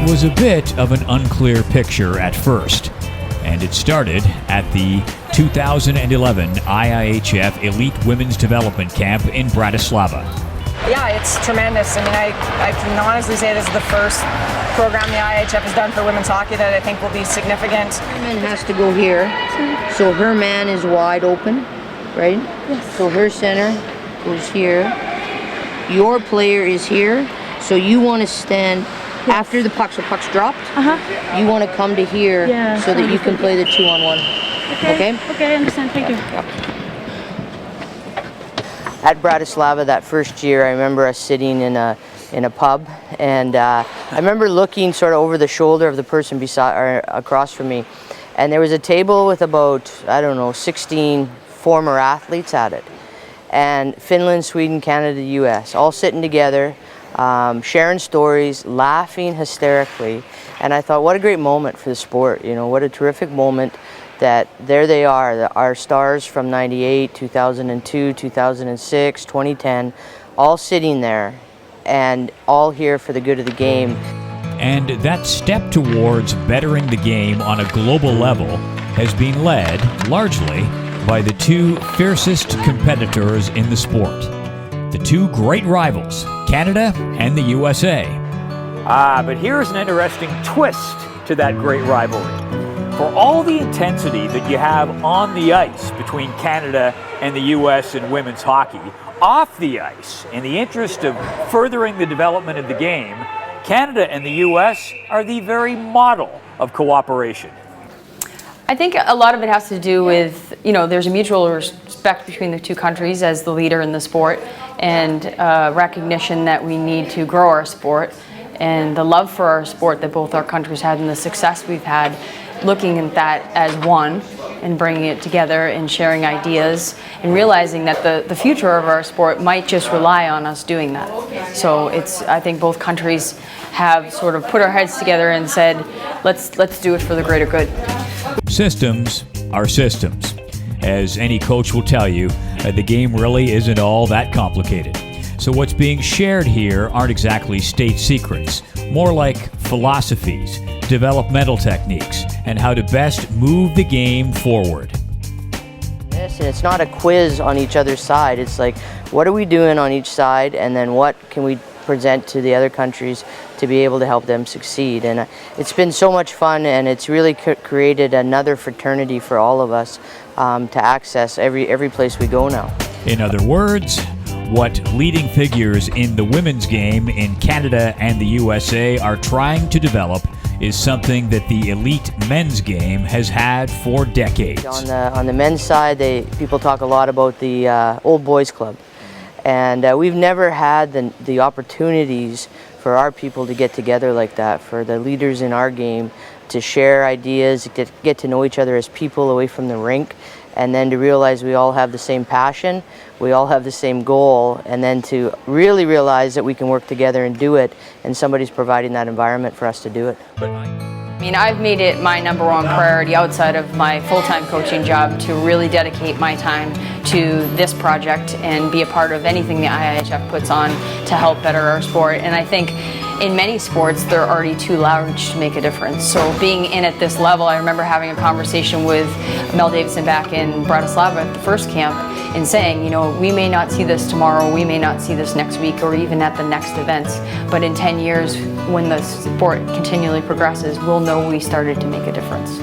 was a bit of an unclear picture at first, and it started at the 2011 IIHF Elite Women's Development Camp in Bratislava. Yeah, it's tremendous. I mean, I can honestly say this is the first program the IIHF has done for women's hockey that I think will be significant. Woman has to go here, so her man is wide open, right? Yes. So her center goes here. Your player is here, so you want to stand after the puck, so puck's dropped. You want to come to here so that you can play the 2-on-1. Okay? Okay, I understand. Thank you. At Bratislava that first year, I remember us sitting in a pub, and I remember looking sort of over the shoulder of the person beside or across from me, and there was a table with about, I don't know, 16 former athletes at it, and Finland, Sweden, Canada, US, all sitting together, sharing stories, laughing hysterically, and I thought, what a great moment for the sport, you know, what a terrific moment that there they are, our stars from 98, 2002, 2006, 2010, all sitting there and all here for the good of the game. And that step towards bettering the game on a global level has been led largely by the two fiercest competitors in the sport, the two great rivals, Canada and the USA. But here's an interesting twist to that great rivalry. For all the intensity that you have on the ice between Canada and the US in women's hockey, off the ice, in the interest of furthering the development of the game, Canada and the US are the very model of cooperation. I think a lot of it has to do with, you know, there's a mutual respect between the two countries as the leader in the sport, and recognition that we need to grow our sport, and the love for our sport that both our countries had and the success we've had, looking at that as one and bringing it together and sharing ideas and realizing that the future of our sport might just rely on us doing that. So I think both countries have sort of put our heads together and said, let's do it for the greater good. Systems are systems. As any coach will tell you, the game really isn't all that complicated. So what's being shared here aren't exactly state secrets, more like philosophies, developmental techniques, and how to best move the game forward. Yes, and it's not a quiz on each other's side. It's like, what are we doing on each side, and then what can we present to the other countries to be able to help them succeed. And it's been so much fun, and it's really created another fraternity for all of us to access every place we go now. In other words, what leading figures in the women's game in Canada and the USA are trying to develop is something that the elite men's game has had for decades. On the men's side, people talk a lot about the old boys club, and we've never had the opportunities for our people to get together like that, for the leaders in our game to share ideas, get to know each other as people away from the rink, and then to realize we all have the same passion, we all have the same goal, and then to really realize that we can work together and do it, and somebody's providing that environment for us to do it. I mean, I've made it my number one priority outside of my full-time coaching job to really dedicate my time to this project and be a part of anything the IIHF puts on to help better our sport. And I think in many sports, they're already too large to make a difference. So being in at this level, I remember having a conversation with Mel Davidson back in Bratislava at the first camp and saying, you know, we may not see this tomorrow, we may not see this next week or even at the next events, but in 10 years when the sport continually progresses, we'll know we started to make a difference.